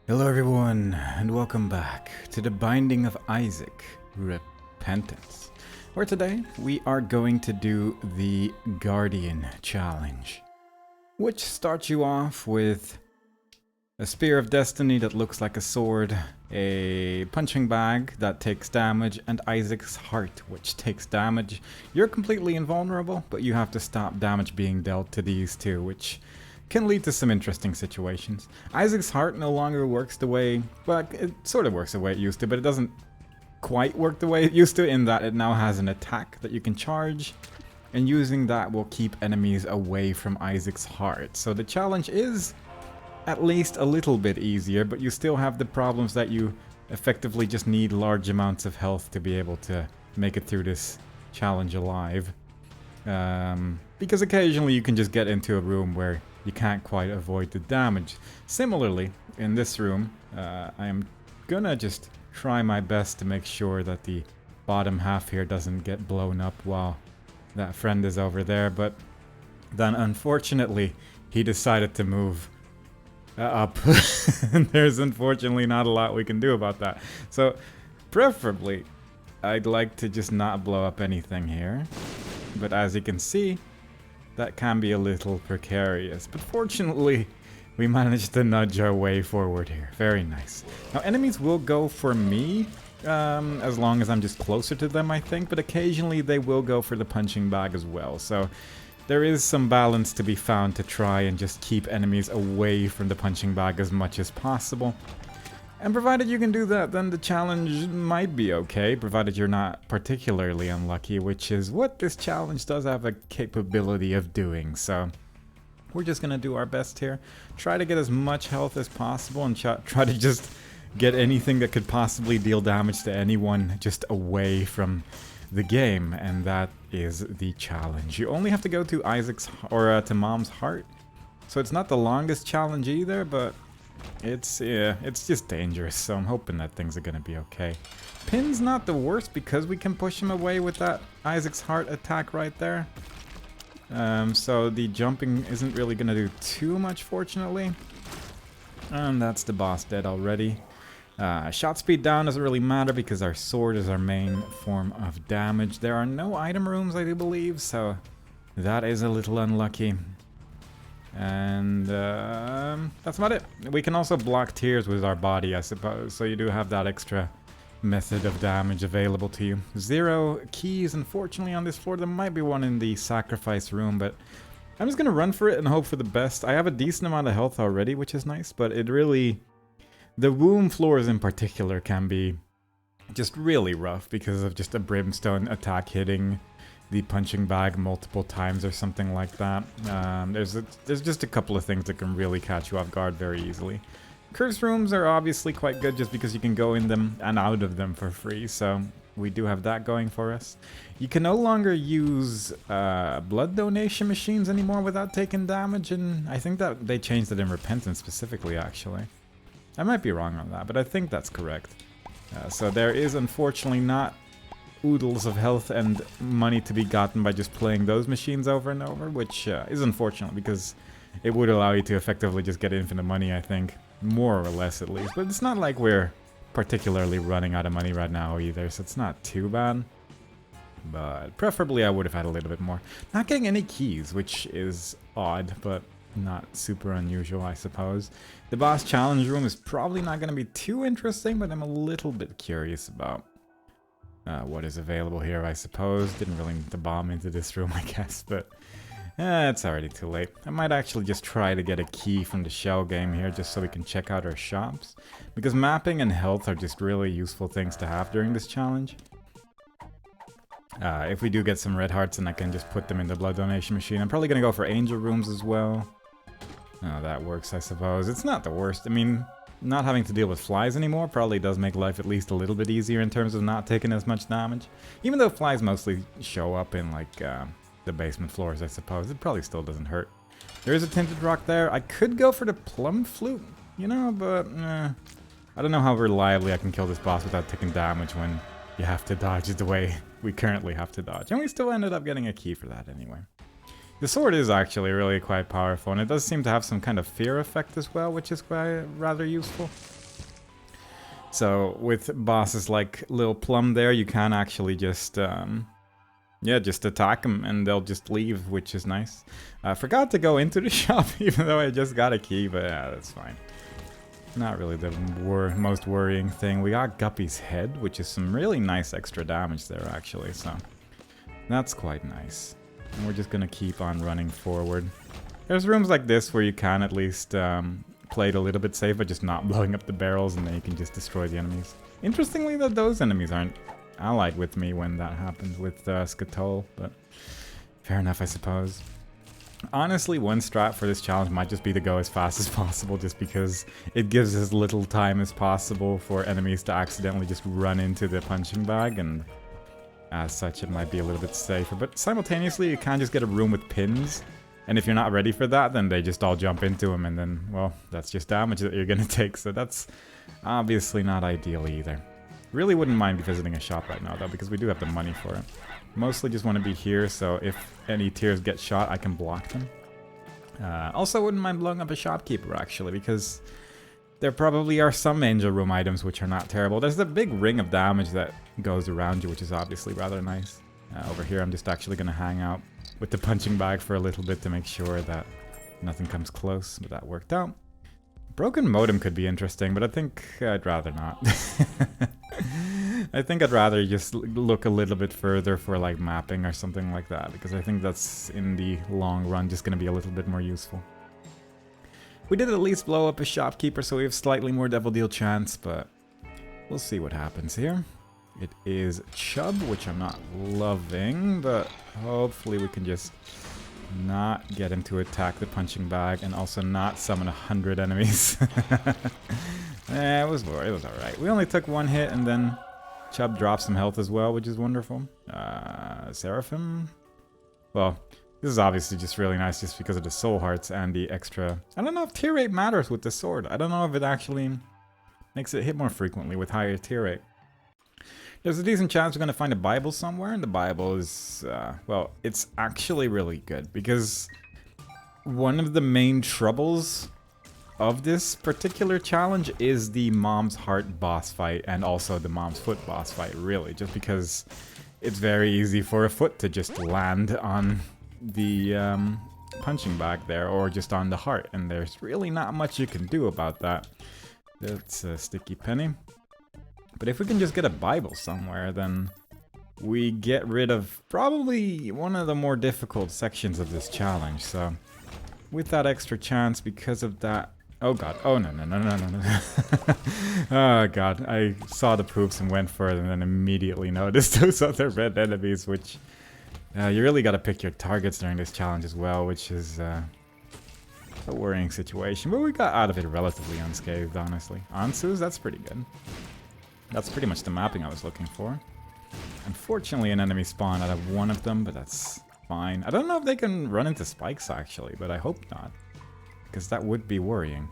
Hello everyone, and welcome back to the Binding of Isaac Repentance, where today we are going to do the Guardian Challenge, which starts you off with a Spear of Destiny that looks like a sword, a punching bag that takes damage, and Isaac's Heart, which takes damage. You're completely invulnerable, but you have to stop damage being dealt to these two, which can lead to some interesting situations. Isaac's Heart no longer works the way, well, it sort of works the way it used to, but it doesn't quite work the way it used to in that it now has an attack that you can charge, and using that will keep enemies away from Isaac's Heart. So the challenge is at least a little bit easier, but you still have the problems that you effectively just need large amounts of health to be able to make it through this challenge alive. Because occasionally you can just get into a room where you can't quite avoid the damage. Similarly, in this room, I am gonna just try my best to make sure that the bottom half here doesn't get blown up while that friend is over there, but then unfortunately he decided to move up. And there's unfortunately not a lot we can do about that. So preferably I'd like to just not blow up anything here, but as you can see, that can be a little precarious, but fortunately we managed to nudge our way forward here. Very nice. Now enemies will go for me, as long as I'm just closer to them, I think, but occasionally they will go for the punching bag as well, so there is some balance to be found to try and just keep enemies away from the punching bag as much as possible. And provided you can do that, then the challenge might be okay, provided you're not particularly unlucky, which is what this challenge does have a capability of doing. So we're just gonna do our best here, try to get as much health as possible, and try to just get anything that could possibly deal damage to anyone just away from the game, and that is the challenge. You only have to go to Isaac's, or to Mom's Heart, so it's not the longest challenge either, but it's just dangerous, so I'm hoping that things are gonna be okay. Pin's not the worst because we can push him away with that Isaac's Heart attack right there. So the jumping isn't really gonna do too much, fortunately. And that's the boss dead already. Shot speed down doesn't really matter because our sword is our main form of damage. There are no item rooms, I do believe, so that is a little unlucky. And that's about it. We can also block tears with our body, I suppose, so you do have that extra method of damage available to you. 0 keys, unfortunately, on this floor. There might be one in the sacrifice room, but I'm just gonna run for it and hope for the best. I have a decent amount of health already, which is nice, but it really... the womb floors in particular can be just really rough because of just a brimstone attack hitting the punching bag multiple times or something like that. There's just a couple of things that can really catch you off guard very easily. Curse rooms are obviously quite good just because you can go in them and out of them for free, so we do have that going for us. You can no longer use blood donation machines anymore without taking damage, and I think that they changed it in Repentance specifically, actually. I might be wrong on that, but I think that's correct. So there is unfortunately not oodles of health and money to be gotten by just playing those machines over and over, which is unfortunate because it would allow you to effectively just get infinite money, I think. More or less, at least. But it's not like we're particularly running out of money right now either, so it's not too bad. But preferably I would have had a little bit more. Not getting any keys, which is odd, but not super unusual, I suppose. The boss challenge room is probably not going to be too interesting, but I'm a little bit curious about what is available here, I suppose. Didn't really need to bomb into this room, I guess, but it's already too late. I might actually just try to get a key from the shell game here just so we can check out our shops, because mapping and health are just really useful things to have during this challenge. If we do get some red hearts, and I can just put them in the blood donation machine. I'm probably gonna go for angel rooms as well. Oh, that works, I suppose. It's not the worst. I mean, not having to deal with flies anymore probably does make life at least a little bit easier in terms of not taking as much damage. Even though flies mostly show up in, like, the basement floors, I suppose. It probably still doesn't hurt. There is a tinted rock there. I could go for the plum flute, you know, but I don't know how reliably I can kill this boss without taking damage when you have to dodge the way we currently have to dodge. And we still ended up getting a key for that anyway. The sword is actually really quite powerful, and it does seem to have some kind of fear effect as well, which is quite rather useful. So with bosses like Lil Plum there, you can actually just, yeah, just attack them and they'll just leave, which is nice. I forgot to go into the shop, even though I just got a key, but yeah, that's fine. Not really the most worrying thing. We got Guppy's head, which is some really nice extra damage there, actually, so that's quite nice. And we're just gonna keep on running forward. There's rooms like this where you can at least play it a little bit safe, but just not blowing up the barrels, and then you can just destroy the enemies. Interestingly, that those enemies aren't allied with me when that happens with Skatol, but fair enough, I suppose. Honestly, one strat for this challenge might just be to go as fast as possible, just because it gives as little time as possible for enemies to accidentally just run into the punching bag, and as such it might be a little bit safer. But simultaneously, you can just get a room with pins, and if you're not ready for that, then they just all jump into them, and then, well, that's just damage that you're gonna take, so that's obviously not ideal either. Really wouldn't mind visiting a shop right now, though, because we do have the money for it. Mostly just want to be here, so if any tiers get shot, I can block them. Also wouldn't mind blowing up a shopkeeper, actually, because there probably are some angel room items which are not terrible. There's the big ring of damage that goes around you, which is obviously rather nice. Over here, I'm just actually going to hang out with the punching bag for a little bit to make sure that nothing comes close, but that worked out. Broken modem could be interesting, but I think I'd rather not. I think I'd rather just look a little bit further for like mapping or something like that, because I think that's in the long run just going to be a little bit more useful. We did at least blow up a shopkeeper, so we have slightly more Devil Deal chance, but we'll see what happens here. It is Chub, which I'm not loving, but hopefully we can just not get him to attack the punching bag and also not summon 100 enemies. It was alright. We only took one hit and then Chub dropped some health as well, which is wonderful. Seraphim? Well, this is obviously just really nice just because of the soul hearts and the extra... I don't know if tier rate matters with the sword. I don't know if it actually makes it hit more frequently with higher tier rate. There's a decent chance we're going to find a Bible somewhere, and the Bible is, well, it's actually really good, because one of the main troubles of this particular challenge is the Mom's Heart boss fight, and also the Mom's Foot boss fight, really, just because it's very easy for a foot to just land on the punching bag there, or just on the heart, and there's really not much you can do about that. That's a sticky penny. But if we can just get a Bible somewhere, then we get rid of probably one of the more difficult sections of this challenge. So with that extra chance, because of that... Oh god, oh no. Oh god, I saw the poops and went for it and then immediately noticed those other red enemies, which... you really gotta pick your targets during this challenge as well, which is a worrying situation. But we got out of it relatively unscathed, honestly. Ansu's, that's pretty good. That's pretty much the mapping I was looking for. Unfortunately, an enemy spawned out of one of them, but that's fine. I don't know if they can run into spikes, actually, but I hope not, because that would be worrying.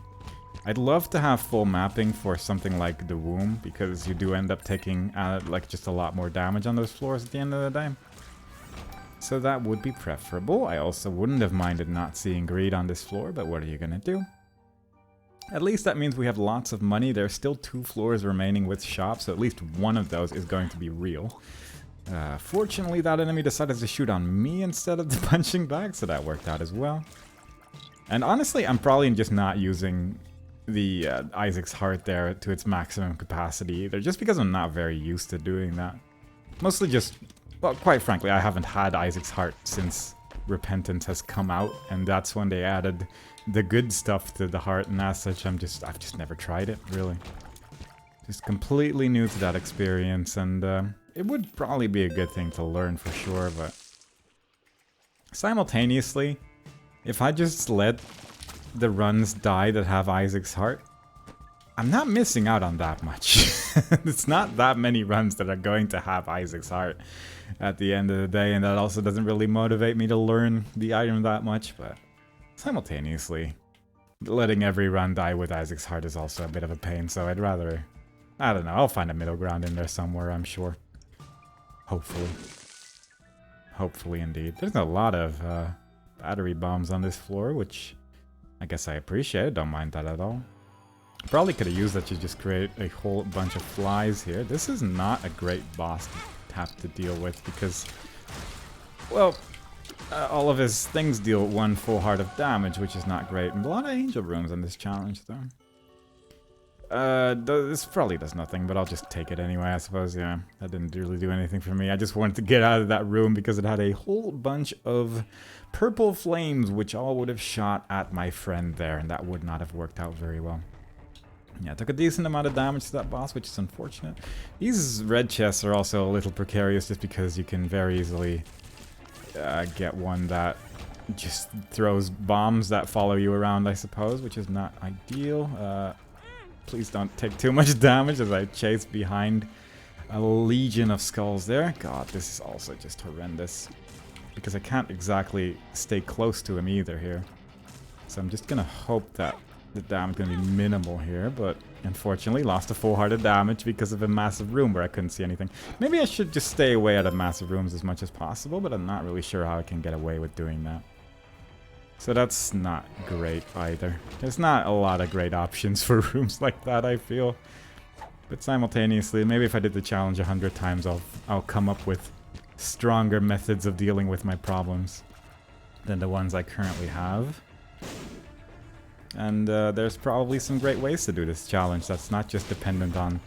I'd love to have full mapping for something like the womb, because you do end up taking like just a lot more damage on those floors at the end of the day. So that would be preferable. I also wouldn't have minded not seeing greed on this floor, but what are you gonna do? At least that means we have lots of money. There's still 2 floors remaining with shops, so at least one of those is going to be real. Fortunately, that enemy decided to shoot on me instead of the punching bag, so that worked out as well. And honestly, I'm probably just not using the Isaac's Heart there to its maximum capacity either, just because I'm not very used to doing that. Mostly just, well, quite frankly, I haven't had Isaac's Heart since Repentance has come out, and that's when they added the good stuff to the heart, and as such, I've just never tried it, really. Just completely new to that experience, and it would probably be a good thing to learn for sure, but simultaneously, if I just let the runs die that have Isaac's Heart, I'm not missing out on that much. It's not that many runs that are going to have Isaac's Heart at the end of the day, and that also doesn't really motivate me to learn the item that much, but simultaneously, letting every run die with Isaac's Heart is also a bit of a pain, so I'd rather... I don't know, I'll find a middle ground in there somewhere, I'm sure. Hopefully. Hopefully, indeed. There's a lot of battery bombs on this floor, which I guess I appreciate. Don't mind that at all. Probably could have used that to just create a whole bunch of flies here. This is not a great boss to have to deal with because, well, all of his things deal 1 full heart of damage, which is not great. And a lot of angel runes on this challenge, though. This probably does nothing, but I'll just take it anyway, I suppose. Yeah, that didn't really do anything for me. I just wanted to get out of that room because it had a whole bunch of purple flames, which all would have shot at my friend there, and that would not have worked out very well. Yeah, I took a decent amount of damage to that boss, which is unfortunate. These red chests are also a little precarious just because you can very easily get one that just throws bombs that follow you around, I suppose, which is not ideal. Please don't take too much damage as I chase behind a legion of skulls there. God, this is also just horrendous. Because I can't exactly stay close to him either here. So I'm just gonna hope that the damage is gonna be minimal here, but unfortunately lost a full heart of damage because of a massive room where I couldn't see anything. Maybe I should just stay away out of massive rooms as much as possible, but I'm not really sure how I can get away with doing that. So that's not great either. There's not a lot of great options for rooms like that, I feel. But simultaneously, maybe if I did the challenge 100 times, I'll come up with stronger methods of dealing with my problems than the ones I currently have. And there's probably some great ways to do this challenge that's not just dependent on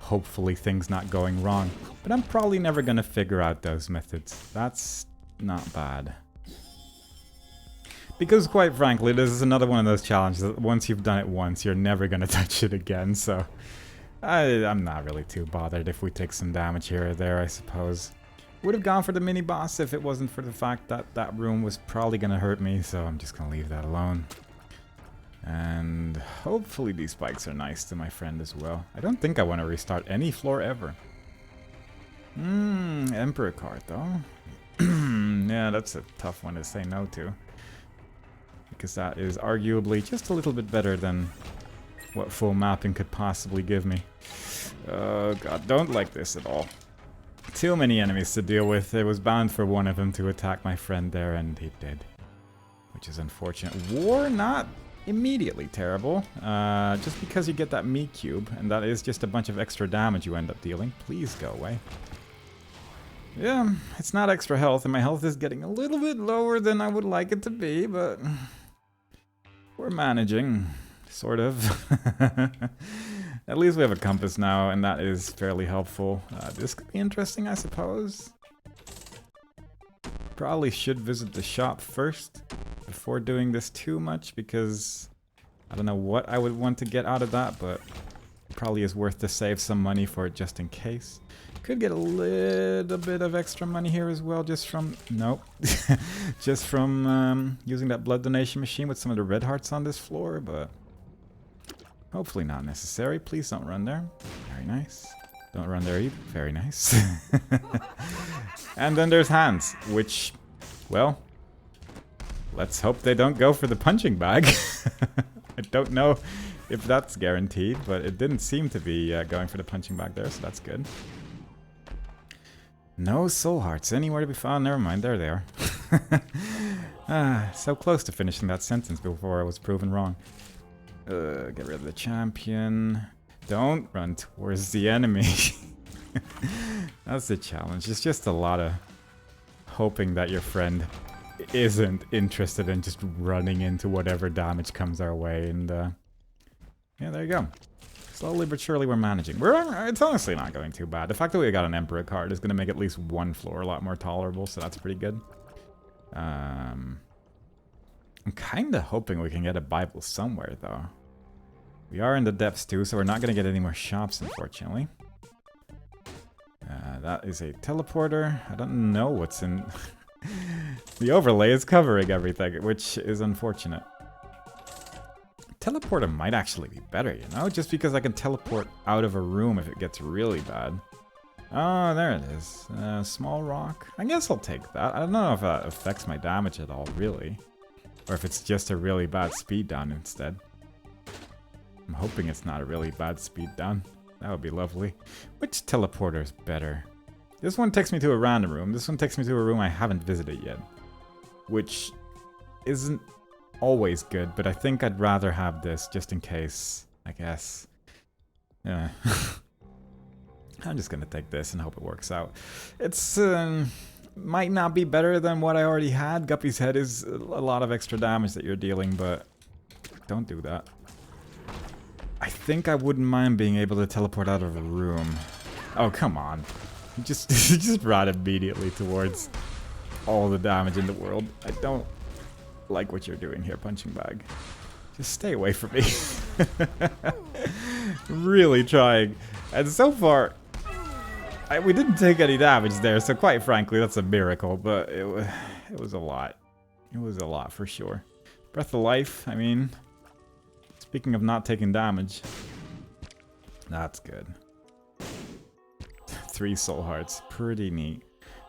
hopefully things not going wrong. But I'm probably never going to figure out those methods. That's not bad. Because quite frankly, this is another one of those challenges that once you've done it once, you're never going to touch it again. So I'm not really too bothered if we take some damage here or there, I suppose. Would have gone for the mini-boss if it wasn't for the fact that that room was probably going to hurt me, so I'm just going to leave that alone. And hopefully these spikes are nice to my friend as well. I don't think I want to restart any floor ever. Emperor card though. Yeah, that's a tough one to say no to. Because that is arguably just a little bit better than what full mapping could possibly give me. Oh god, don't like this at all. Too many enemies to deal with. It was bound for one of them to attack my friend there, and he did. Which is unfortunate. War, not immediately terrible. Just because you get that meat cube, and that is just a bunch of extra damage you end up dealing. Please go away. Yeah, it's not extra health, and my health is getting a little bit lower than I would like it to be, but we're managing, sort of. At least we have a compass now, and that is fairly helpful. This could be interesting, I suppose. Probably should visit the shop first before doing this too much, because I don't know what I would want to get out of that, but it probably is worth to save some money for it just in case. Could get a little bit of extra money here as well, just from... Nope. Just from using that blood donation machine with some of the red hearts on this floor, but... hopefully not necessary. Please don't run there. Very nice. Don't run there either. Very nice. And then there's hands, which... well... let's hope they don't go for the punching bag. I don't know if that's guaranteed, but it didn't seem to be going for the punching bag there, so that's good. No soul hearts anywhere to be found. Never mind, there they are. So close to finishing that sentence before I was proven wrong. Get rid of the champion. Don't run towards the enemy. That's the challenge. It's just a lot of hoping that your friend isn't interested in just running into whatever damage comes our way. And yeah, there you go. Slowly but surely we're managing. It's honestly not going too bad. The fact that we got an Emperor card is going to make at least one floor a lot more tolerable, so that's pretty good. I'm kind of hoping we can get a Bible somewhere, though. We are in the depths, too, so we're not going to get any more shops, unfortunately. That is a teleporter. I don't know what's in... The overlay is covering everything, which is unfortunate. Teleporter might actually be better, you know? Just because I can teleport out of a room if it gets really bad. Oh, there it is. Small rock. I guess I'll take that. I don't know if that affects my damage at all, really. Or if it's just a really bad speed down instead. I'm hoping it's not a really bad speed down. That would be lovely. Which teleporter is better? This one takes me to a random room. This one takes me to a room I haven't visited yet. Which isn't always good, but I think I'd rather have this just in case I guess. Yeah. I'm just gonna take this and hope it works out. It's might not be better than what I already had. Guppy's head is a lot of extra damage that you're dealing, but don't do that. I think I wouldn't mind being able to teleport out of a room. Oh, come on. Just brought immediately towards all the damage in the world. I don't like what you're doing here, punching bag. Just stay away from me. Really trying. And so far, we didn't take any damage there, so quite frankly, that's a miracle, but it was a lot. It was a lot for sure. Breath of Life, I mean, speaking of not taking damage, that's good. 3 soul hearts, pretty neat.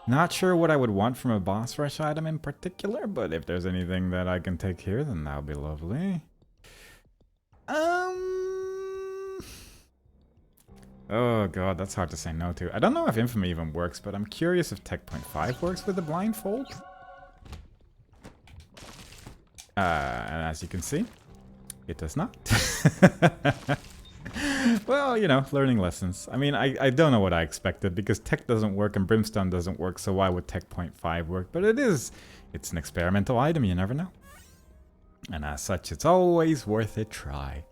Not sure what I would want from a boss rush item in particular, but if there's anything that I can take here, then that would be lovely. Oh god, that's hard to say no to. I don't know if Infamy even works, but I'm curious if Tech Point 5 works with the blindfold. And as you can see, it does not. Well, you know, learning lessons. I mean, I don't know what I expected, because Tech doesn't work and Brimstone doesn't work, so why would Tech Point 5 work? But it's an experimental item, you never know. And as such, it's always worth a try.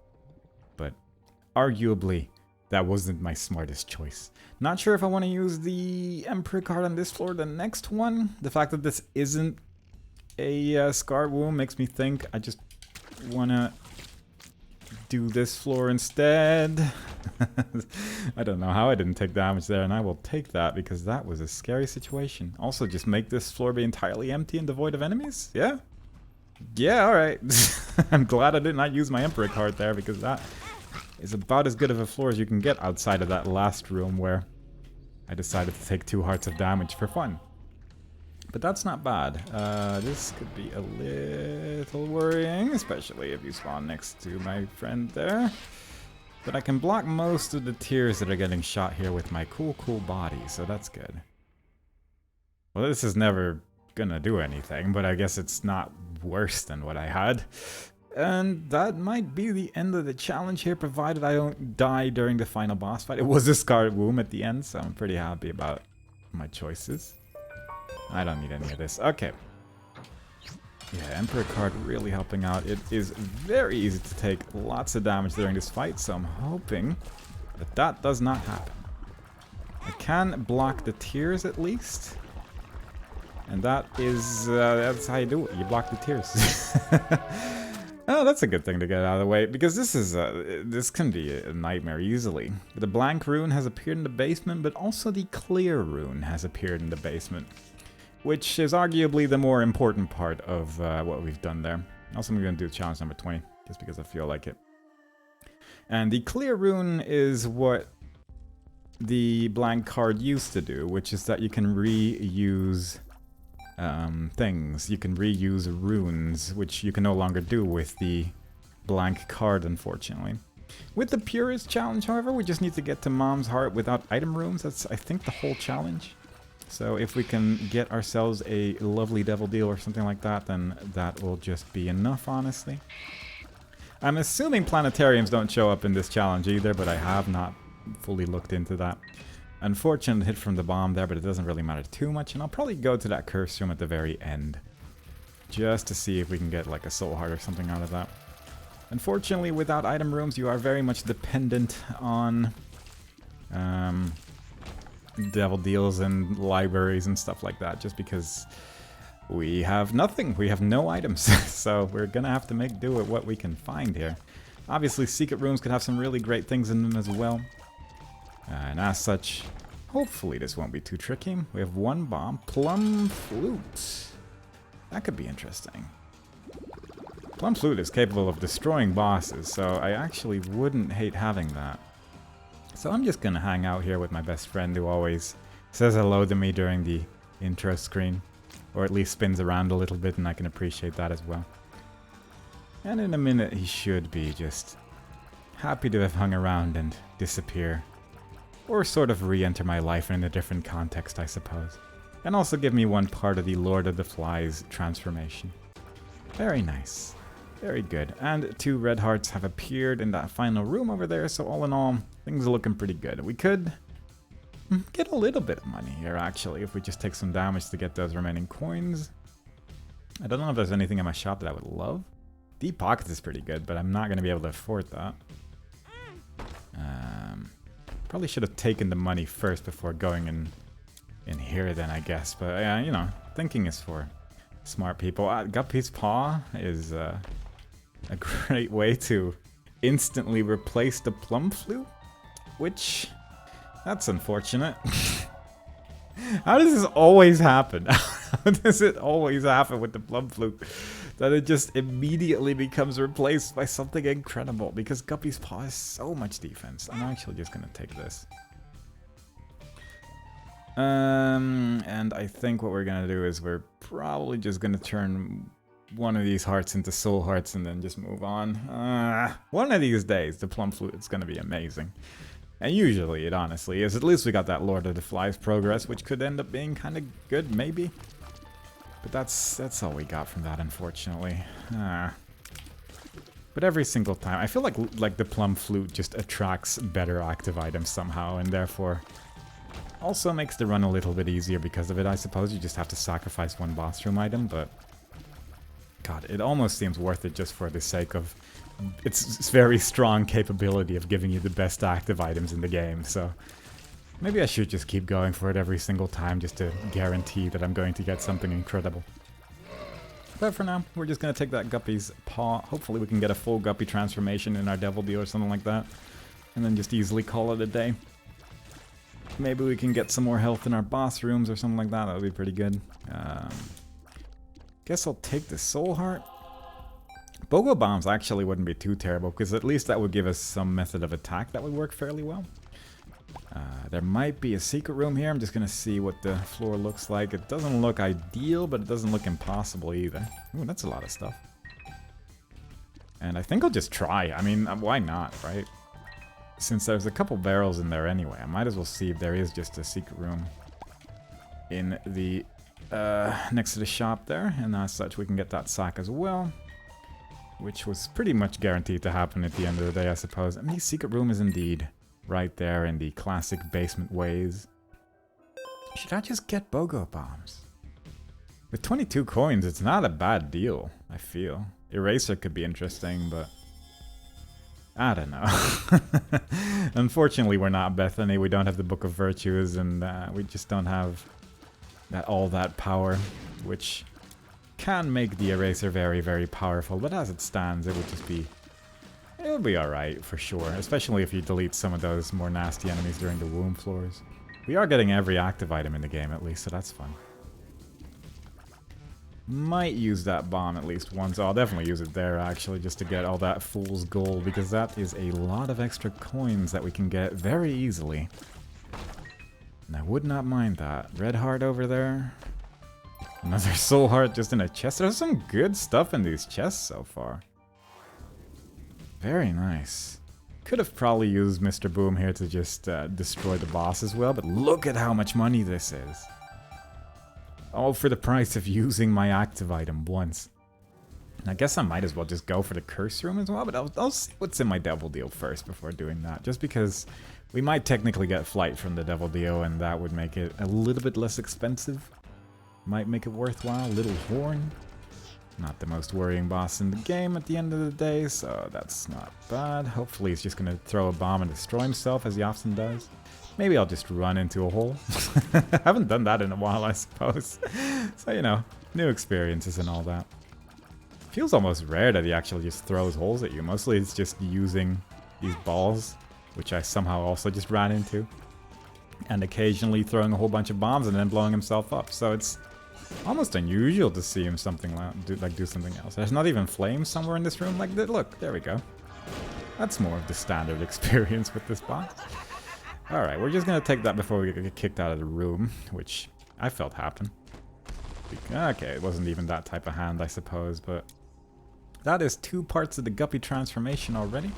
But arguably, that wasn't my smartest choice. Not sure if I want to use the Emperor card on this floor or the next one. The fact that this isn't a Scarred Wound makes me think I just want to do this floor instead. I don't know how I didn't take damage there, and I will take that because that was a scary situation. Also, just make this floor be entirely empty and devoid of enemies? Yeah? Yeah, alright. I'm glad I did not use my Emperor card there, because that is about as good of a floor as you can get outside of that last room where I decided to take 2 hearts of damage for fun. But that's not bad. This could be a little worrying, especially if you spawn next to my friend there. But I can block most of the tears that are getting shot here with my cool body, so that's good. Well, this is never gonna do anything, but I guess it's not worse than what I had. And that might be the end of the challenge here, provided I don't die during the final boss fight. It was a Scarred Womb at the end, so I'm pretty happy about my choices. I don't need any of this. Okay. Yeah, Emperor card really helping out. It is very easy to take lots of damage during this fight, so I'm hoping that that does not happen. I can block the tears at least. And that is, that's how you do it. You block the tears. Oh, that's a good thing to get out of the way, because this is this can be a nightmare easily. The blank rune has appeared in the basement, but also the clear rune has appeared in the basement, which is arguably the more important part of what we've done there. Also, I'm going to do challenge number 20, just because I feel like it. And the clear rune is what the blank card used to do, which is that you can reuse things. You can reuse runes, which you can no longer do with the blank card, unfortunately. With the Purist challenge, however, we just need to get to Mom's Heart without item rooms. That's, I think, the whole challenge. So if we can get ourselves a lovely devil deal or something like that, then that will just be enough, honestly. I'm assuming planetariums don't show up in this challenge either, but I have not fully looked into that. Unfortunate hit from the bomb there, but it doesn't really matter too much, and I'll probably go to that curse room at the very end, just to see if we can get like a soul heart or something out of that. Unfortunately, without item rooms, you are very much dependent on devil deals and libraries and stuff like that, just because we have nothing. We have no items, so we're gonna have to make do with what we can find here. Obviously, secret rooms could have some really great things in them as well. And as such, hopefully this won't be too tricky. We have one bomb. Plum Flute. That could be interesting. Plum Flute is capable of destroying bosses, so I actually wouldn't hate having that. So I'm just gonna hang out here with my best friend who always says hello to me during the intro screen. Or at least spins around a little bit, and I can appreciate that as well. And in a minute he should be just happy to have hung around and disappear. Or sort of re-enter my life in a different context, I suppose. And also give me one part of the Lord of the Flies transformation. Very nice. Very good. And 2 red hearts have appeared in that final room over there, so all in all, things are looking pretty good. We could get a little bit of money here, actually, if we just take some damage to get those remaining coins. I don't know if there's anything in my shop that I would love. Deep Pockets is pretty good, but I'm not going to be able to afford that. Probably should have taken the money first before going in here then, I guess. But yeah, you know, thinking is for smart people. Guppy's Paw is a great way to instantly replace the Plum Flute, which, that's unfortunate. How does this always happen? How does it always happen with the Plum Flute? That it just immediately becomes replaced by something incredible, because Guppy's Paw has so much defense. I'm actually just gonna take this. And I think what we're gonna do is we're probably just gonna turn one of these hearts into soul hearts and then just move on. One of these days, the Plum Flute is gonna be amazing. And usually it honestly is. At least we got that Lord of the Flies progress, which could end up being kind of good, maybe. But that's all we got from that, unfortunately. But every single time, I feel like the Plum Flute just attracts better active items somehow, and therefore also makes the run a little bit easier because of it. I suppose you just have to sacrifice one boss room item, but God, it almost seems worth it just for the sake of its very strong capability of giving you the best active items in the game. So maybe I should just keep going for it every single time just to guarantee that I'm going to get something incredible. But for now, we're just going to take that Guppy's Paw. Hopefully we can get a full Guppy transformation in our Devil Deal or something like that. And then just easily call it a day. Maybe we can get some more health in our boss rooms or something like that. That would be pretty good. Guess I'll take the Soul Heart. Bogo Bombs actually wouldn't be too terrible, because at least that would give us some method of attack that would work fairly well. There might be a secret room here. I'm just going to see what the floor looks like. It doesn't look ideal, but it doesn't look impossible either. Ooh, that's a lot of stuff. And I think I'll just try. I mean, why not, right? Since there's a couple barrels in there anyway, I might as well see if there is just a secret room in the next to the shop there. And as such, we can get that sack as well, which was pretty much guaranteed to happen at the end of the day, I suppose. And the secret room is indeed right there in the classic basement ways. Should I just get Bogo Bombs? With 22 coins, it's not a bad deal, I feel. Eraser could be interesting, but I don't know. Unfortunately, we're not Bethany. We don't have the Book of Virtues, and we just don't have all that power, which can make the Eraser very, very powerful. But as it stands, it would be alright for sure, especially if you delete some of those more nasty enemies during the womb floors. We are getting every active item in the game at least, so that's fun. Might use that bomb at least once. I'll definitely use it there actually, just to get all that fool's gold, because that is a lot of extra coins that we can get very easily. And I would not mind that. Red heart over there. Another soul heart just in a chest. There's some good stuff in these chests so far. Very nice. Could have probably used Mr. Boom here to just destroy the boss as well, but look at how much money this is. All for the price of using my active item once. And I guess I might as well just go for the curse room as well, but I'll see what's in my Devil Deal first before doing that. Just because we might technically get flight from the Devil Deal, and that would make it a little bit less expensive. Might make it worthwhile. Little Horn. Not the most worrying boss in the game at the end of the day, so that's not bad. Hopefully he's just going to throw a bomb and destroy himself, as he often does. Maybe I'll just run into a hole. I haven't done that in a while, I suppose. So, you know, new experiences and all that. Feels almost rare that he actually just throws holes at you. Mostly it's just using these balls, which I somehow also just ran into. And occasionally throwing a whole bunch of bombs and then blowing himself up. So it's almost unusual to see him do something else. There's not even flames somewhere in this room. Like, look, there we go. That's more of the standard experience with this boss. Alright, we're just gonna take that before we get kicked out of the room, which I felt happen. Okay, it wasn't even that type of hand, I suppose, but that is 2 parts of the Guppy transformation already.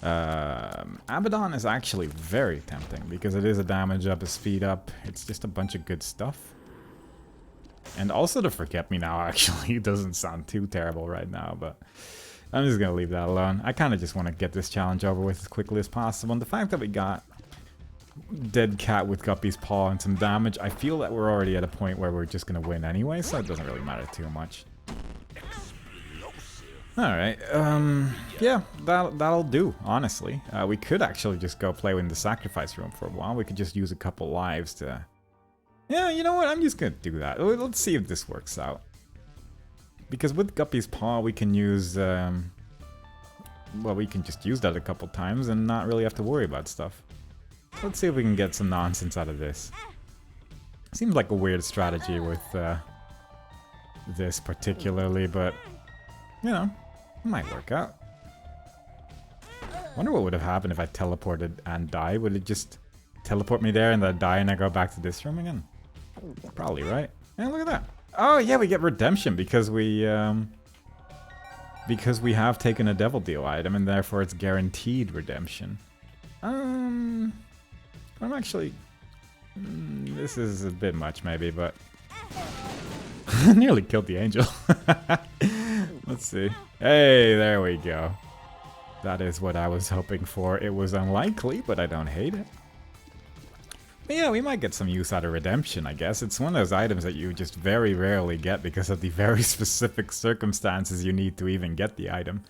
Abaddon is actually very tempting, because it is a damage up, a speed up. It's just a bunch of good stuff. And also the Forget Me Now actually doesn't sound too terrible right now, but I'm just gonna leave that alone. I kind of just want to get this challenge over with as quickly as possible, and the fact that we got Dead Cat with Guppy's Paw and some damage, I feel that we're already at a point where we're just gonna win anyway, so it doesn't really matter too much. Alright, yeah, that'll do, honestly. We could actually just go play in the sacrifice room for a while. We could just use a couple lives to... Yeah, you know what, I'm just gonna do that. Let's see if this works out. Because with Guppy's Paw, we can use, well, we can just use that a couple times and not really have to worry about stuff. Let's see if we can get some nonsense out of this. Seems like a weird strategy with, this particularly, but, you know, it might work out. Wonder what would have happened if I teleported and died. Would it just teleport me there and then die and I go back to this room again? Probably, right? Yeah, look at that. Oh yeah, we get redemption because we have taken a Devil Deal item and therefore it's guaranteed redemption. I'm actually... this is a bit much maybe, but... Nearly killed the angel. Let's see. Hey, there we go. That is what I was hoping for. It was unlikely, but I don't hate it. But yeah, we might get some use out of redemption, I guess. It's one of those items that you just very rarely get because of the very specific circumstances you need to even get the item.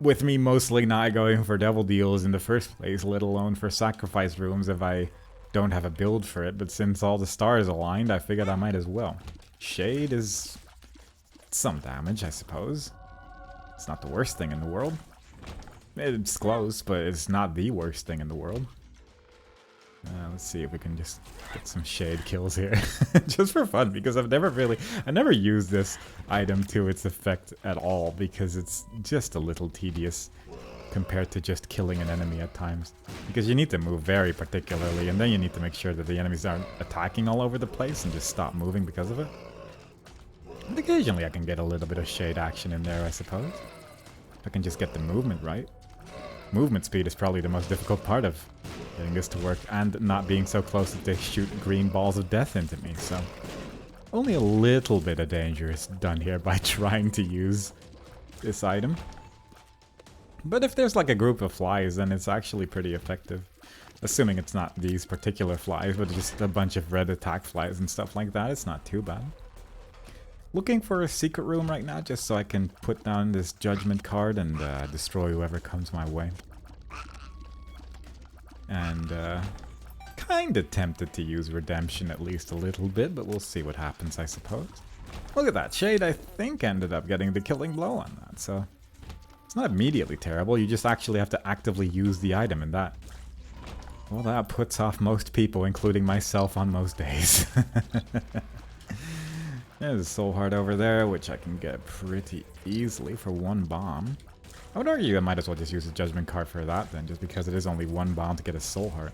With me mostly not going for Devil Deals in the first place, let alone for sacrifice rooms if I don't have a build for it. But since all the stars aligned, I figured I might as well. Shade is some damage, I suppose. It's not the worst thing in the world. It's close, but it's not the worst thing in the world. Let's see if we can just get some shade kills here. Just for fun, because I never used this item to its effect at all, because it's just a little tedious compared to just killing an enemy at times. Because you need to move very particularly, and then you need to make sure that the enemies aren't attacking all over the place and just stop moving because of it. And occasionally I can get a little bit of shade action in there, I suppose. If I can just get the movement right. Movement speed is probably the most difficult part of getting this to work, and not being so close that they shoot green balls of death into me, so... Only a little bit of danger is done here by trying to use this item. But if there's like a group of flies, then it's actually pretty effective. Assuming it's not these particular flies, but just a bunch of red attack flies and stuff like that, it's not too bad. Looking for a secret room right now, just so I can put down this judgment card and destroy whoever comes my way. And kinda tempted to use redemption at least a little bit, but we'll see what happens, I suppose. Look at that, Shade I think ended up getting the killing blow on that, so... It's not immediately terrible, you just actually have to actively use the item, and that... Well, that puts off most people, including myself on most days. There's a soul heart over there, which I can get pretty easily for one bomb. I would argue I might as well just use a judgment card for that then, just because it is only one bomb to get a soul heart.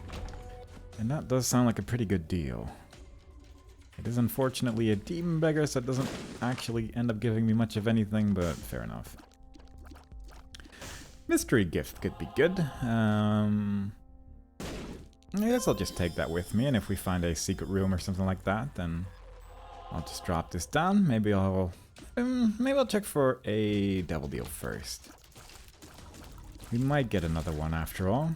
And that does sound like a pretty good deal. It is unfortunately a demon beggar, so it doesn't actually end up giving me much of anything, but fair enough. Mystery gift could be good. I guess I'll just take that with me, and if we find a secret room or something like that, then I'll just drop this down. Maybe I'll check for a Devil Deal first. We might get another one after all.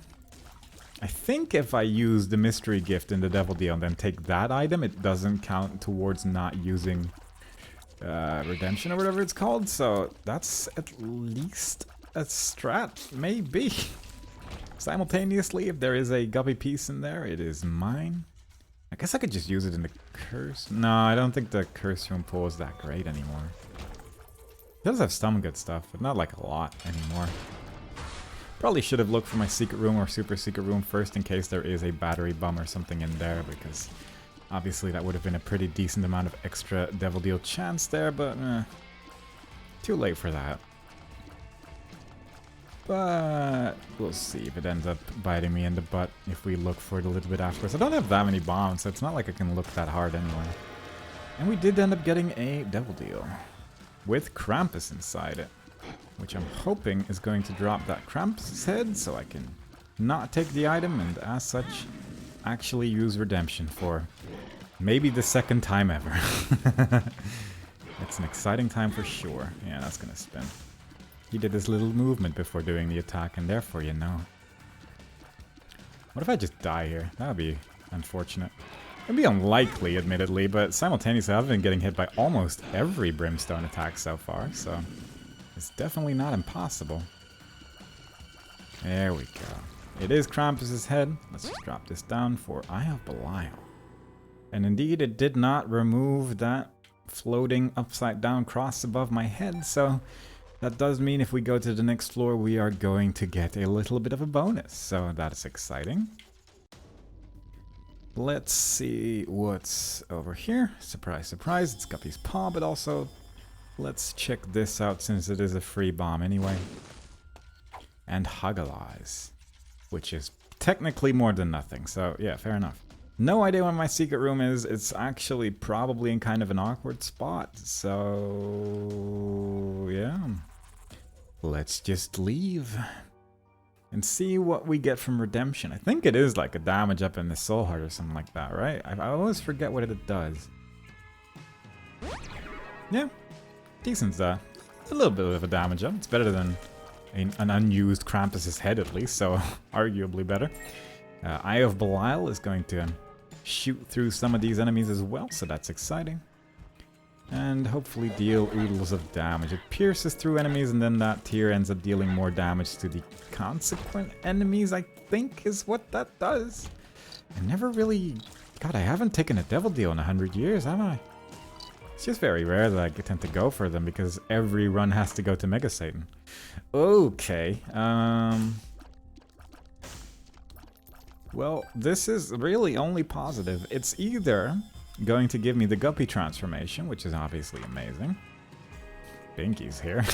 I think if I use the mystery gift in the Devil Deal and then take that item, it doesn't count towards not using redemption or whatever it's called. So that's at least a strat, maybe. Simultaneously, if there is a Guppy piece in there, it is mine. I guess I could just use it in the curse. No, I don't think the curse room pool is that great anymore. It does have some good stuff, but not like a lot anymore. Probably should have looked for my secret room or super secret room first in case there is a battery bum or something in there, because obviously that would have been a pretty decent amount of extra Devil Deal chance there, but too late for that. But we'll see if it ends up biting me in the butt if we look for it a little bit afterwards. I don't have that many bombs, so it's not like I can look that hard anyway. And we did end up getting a Devil Deal with Krampus inside it, which I'm hoping is going to drop that Krampus' head so I can not take the item and as such actually use redemption for Maybe the second time ever. It's an exciting time for sure. Yeah, that's gonna spin. He did his little movement before doing the attack, and therefore you know. What if I just die here? That would be unfortunate. It'd be unlikely, admittedly, but simultaneously I've been getting hit by almost every Brimstone attack so far, so it's definitely not impossible. There we go. It is Krampus's head. Let's just drop this down for Eye of Belial. And indeed, it did not remove that floating upside down cross above my head, so that does mean if we go to the next floor, we are going to get a little bit of a bonus, so that is exciting. Let's see what's over here. Surprise, surprise, it's Guppy's paw, but also let's check this out since it is a free bomb anyway. And Huggle Eyes, which is technically more than nothing, so yeah, fair enough. No idea where my secret room is. It's actually probably in kind of an awkward spot, so yeah. Let's just leave and see what we get from Redemption. I think it is like a damage up in the Soul Heart or something like that, right? I always forget what it does. Yeah, decent. A little bit of a damage up. It's better than an unused Krampus's head at least, so arguably better. Eye of Belial is going to shoot through some of these enemies as well, so that's exciting. And hopefully deal oodles of damage. It pierces through enemies and then that tier ends up dealing more damage to the consequent enemies, I think is what that does. I never really... God, I haven't taken a Devil Deal in 100 years, have I? It's just very rare that I tend to go for them because every run has to go to Mega Satan. Okay, well, this is really only positive. It's either going to give me the Guppy transformation, which is obviously amazing. Binky's here.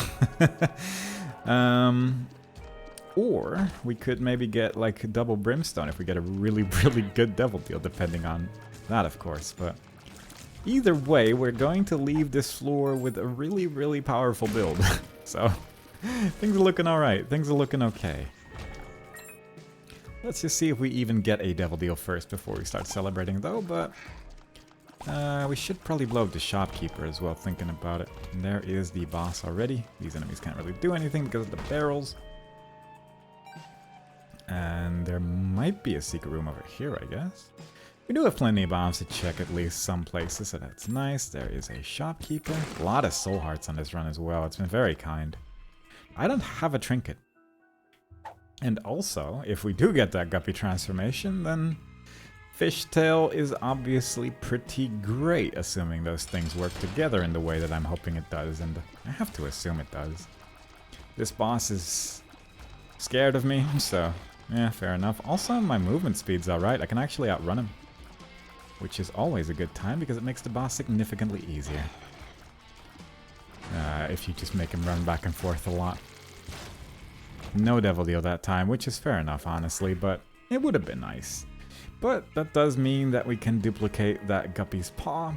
Or we could maybe get like a double Brimstone if we get a really, really good Devil Deal, depending on that, of course. But either way, we're going to leave this floor with a really, really powerful build. So things are looking alright. Things are looking okay. Let's just see if we even get a Devil Deal first before we start celebrating, though, but we should probably blow up the Shopkeeper as well, thinking about it. And there is the boss already. These enemies can't really do anything because of the barrels. And there might be a secret room over here, I guess. We do have plenty of bombs to check at least some places, so that's nice. There is a Shopkeeper. A lot of Soul Hearts on this run as well. It's been very kind. I don't have a trinket. And also, if we do get that Guppy transformation, then Fishtail is obviously pretty great, assuming those things work together in the way that I'm hoping it does, and I have to assume it does. This boss is scared of me, so yeah, fair enough. Also, my movement speed's alright. I can actually outrun him, which is always a good time because it makes the boss significantly easier. If you just make him run back and forth a lot. No Devil Deal that time, which is fair enough, honestly, but it would have been nice. But that does mean that we can duplicate that Guppy's paw,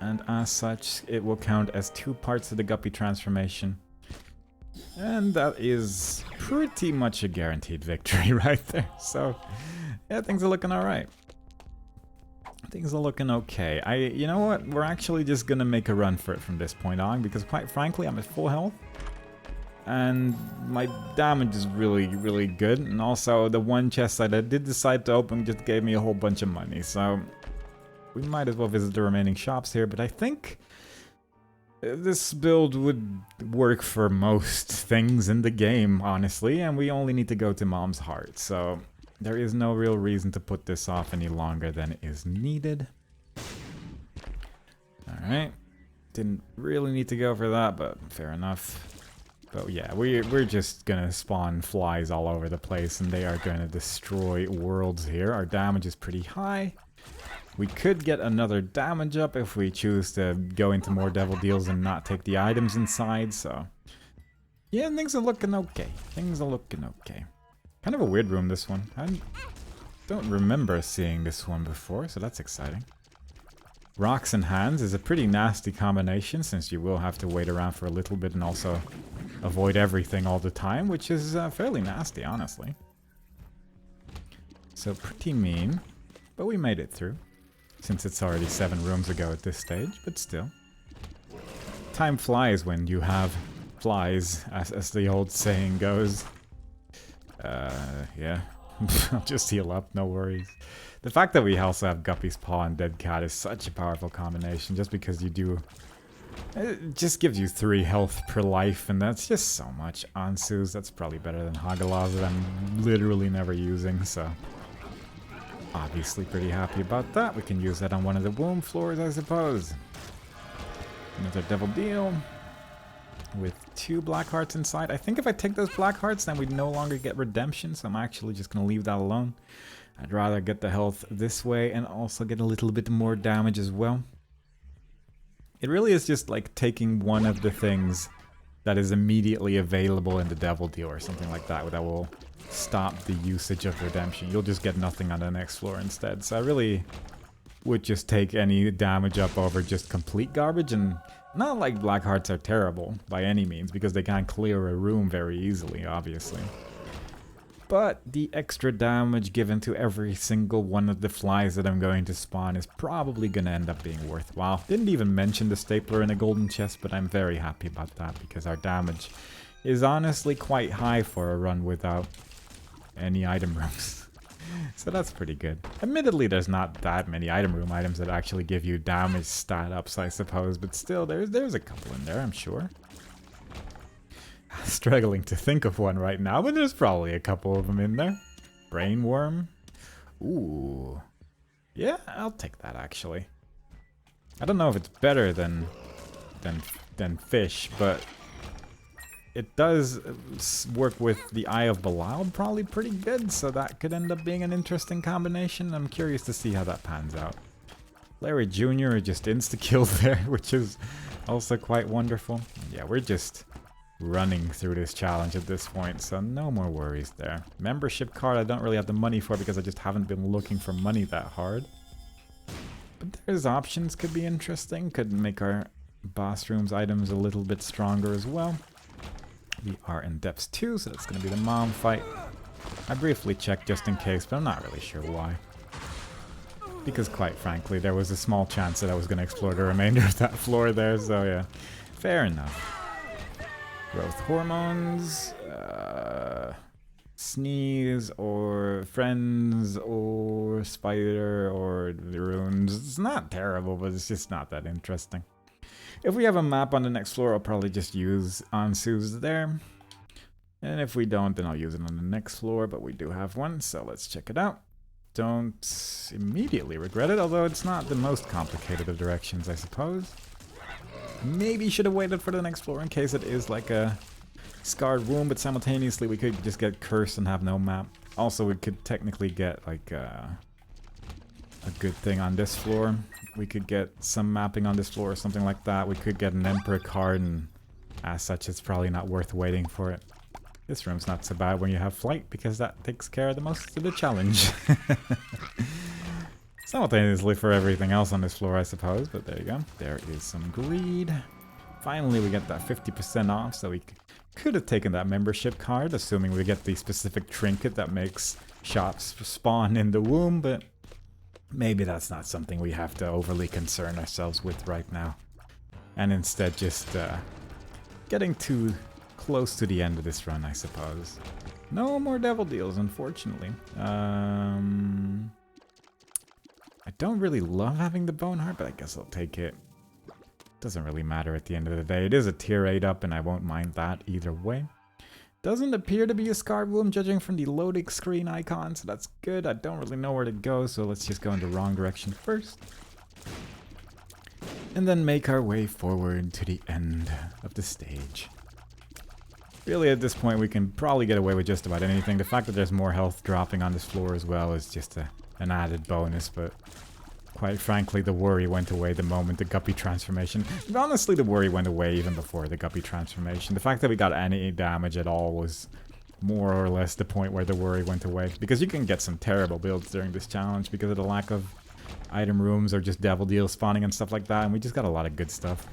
and as such, it will count as 2 parts of the Guppy transformation. And that is pretty much a guaranteed victory right there. So, yeah, things are looking alright. Things are looking okay. You know what? We're actually just gonna make a run for it from this point on, because quite frankly, I'm at full health. And my damage is really, really good. And also, the one chest that I did decide to open just gave me a whole bunch of money. So, we might as well visit the remaining shops here. But I think this build would work for most things in the game, honestly. And we only need to go to Mom's Heart. So, there is no real reason to put this off any longer than is needed. Alright. Didn't really need to go for that, but fair enough. But yeah, we're just gonna spawn flies all over the place and they are gonna destroy worlds here. Our damage is pretty high. We could get another damage up if we choose to go into more Devil Deals and not take the items inside, so... yeah, things are looking okay. Things are looking okay. Kind of a weird room, this one. I don't remember seeing this one before, so that's exciting. Rocks and Hands is a pretty nasty combination, since you will have to wait around for a little bit and also avoid everything all the time, which is fairly nasty, honestly. So pretty mean, but we made it through. since it's already 7 rooms ago at this stage, but still. Time flies when you have flies, as the old saying goes. Yeah. I'll just heal up, no worries. The fact that we also have Guppy's Paw and Dead Cat is such a powerful combination, just because you do... It just gives you 3 health per life, and that's just so much. Ansu's, that's probably better than Hagalaz that I'm literally never using, so... Obviously pretty happy about that. We can use that on one of the womb floors, I suppose. Another Devil Deal. With 2 black hearts inside. I think if I take those black hearts, then we no longer get redemption, so I'm actually just going to leave that alone. I'd rather get the health this way and also get a little bit more damage as well. It really is just like taking one of the things that is immediately available in the Devil Deal or something like that will stop the usage of redemption. You'll just get nothing on the next floor instead. So I really would just take any damage up over just complete garbage, and not like black hearts are terrible by any means, because they can't clear a room very easily, obviously. But the extra damage given to every single one of the flies that I'm going to spawn is probably going to end up being worthwhile. Didn't even mention the stapler in the golden chest, but I'm very happy about that, because our damage is honestly quite high for a run without any item rooms. So that's pretty good. Admittedly, there's not that many item room items that actually give you damage stat ups, I suppose, but still, there's a couple in there, I'm sure. Struggling to think of one right now, but there's probably a couple of them in there. Brainworm. Ooh. Yeah, I'll take that, actually. I don't know if it's better than fish, but it does work with the Eye of Belial probably pretty good, so that could end up being an interesting combination. I'm curious to see how that pans out. Larry Jr. just insta-killed there, which is also quite wonderful. Yeah, we're just running through this challenge at this point, so no more worries there. Membership card I don't really have the money for because I just haven't been looking for money that hard. But there's options, could be interesting, could make our boss rooms items a little bit stronger as well. We are in depths 2, so that's going to be the mom fight. I briefly checked just in case, but I'm not really sure why. Because quite frankly, there was a small chance that I was going to explore the remainder of that floor there, so yeah. Fair enough. Growth hormones, sneeze, or friends, or spider, or the runes. It's not terrible, but it's just not that interesting. If we have a map on the next floor, I'll probably just use Ansu's there. And if we don't, then I'll use it on the next floor, but we do have one, so let's check it out. Don't immediately regret it, although it's not the most complicated of directions, I suppose. Maybe should have waited for the next floor in case it is like a scarred womb, but simultaneously we could just get cursed and have no map. Also, we could technically get like a good thing on this floor. We could get some mapping on this floor or something like that. We could get an Emperor card, and as such, it's probably not worth waiting for it. This room's not so bad when you have flight, because that takes care of the most of the challenge. Simultaneously for everything else on this floor, I suppose, but there you go. There is some greed. Finally, we get that 50% off, so we could have taken that membership card, assuming we get the specific trinket that makes shops spawn in the womb, but maybe that's not something we have to overly concern ourselves with right now. And instead just getting too close to the end of this run, I suppose. No more devil deals, unfortunately. I don't really love having the bone heart, but I guess I'll take it. Doesn't really matter at the end of the day. It is a tier 8 up, and I won't mind that either way. Doesn't appear to be a scarred womb, judging from the loading screen icon, so that's good. I don't really know where to go, so let's just go in the wrong direction first. And then make our way forward to the end of the stage. Really, at this point, we can probably get away with just about anything. The fact that there's more health dropping on this floor as well is just an added bonus, but quite frankly, the worry went away the moment the Guppy transformation... Honestly, the worry went away even before the Guppy transformation. The fact that we got any damage at all was more or less the point where the worry went away. Because you can get some terrible builds during this challenge because of the lack of item rooms or just devil deals spawning and stuff like that, and we just got a lot of good stuff.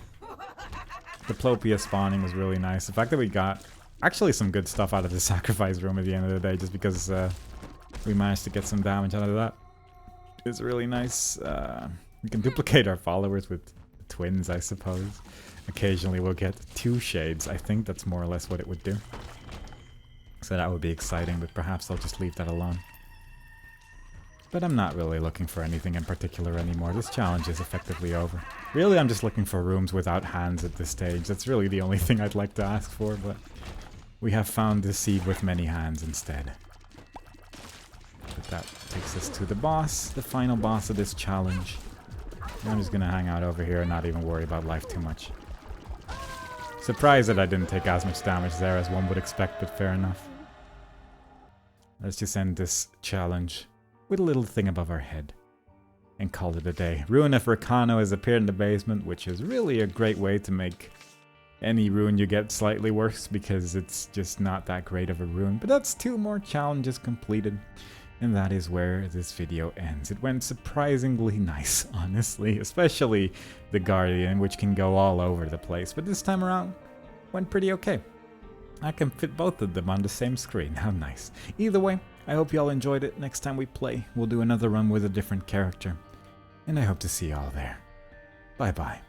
Diplopia spawning was really nice. The fact that we got actually some good stuff out of the sacrifice room at the end of the day, just because we managed to get some damage out of that. is really nice. We can duplicate our followers with twins, I suppose. Occasionally we'll get 2 shades. I think that's more or less what it would do. So that would be exciting, but perhaps I'll just leave that alone. But I'm not really looking for anything in particular anymore. This challenge is effectively over. Really, I'm just looking for rooms without hands at this stage. That's really the only thing I'd like to ask for, but we have found the seed with many hands instead. But that takes us to the boss, the final boss of this challenge. I'm just gonna hang out over here and not even worry about life too much. Surprised that I didn't take as much damage there as one would expect, but fair enough. Let's just end this challenge with a little thing above our head and call it a day. Ruin of Rakano has appeared in the basement, which is really a great way to make any rune you get slightly worse, because it's just not that great of a rune. But that's 2 more challenges completed, and that is where this video ends. It went surprisingly nice, honestly, especially the Guardian, which can go all over the place, but this time around went pretty okay. I can fit both of them on the same screen. How nice. Either way, I hope you all enjoyed it. Next time we play, we'll do another run with a different character, and I hope to see you all there. Bye bye.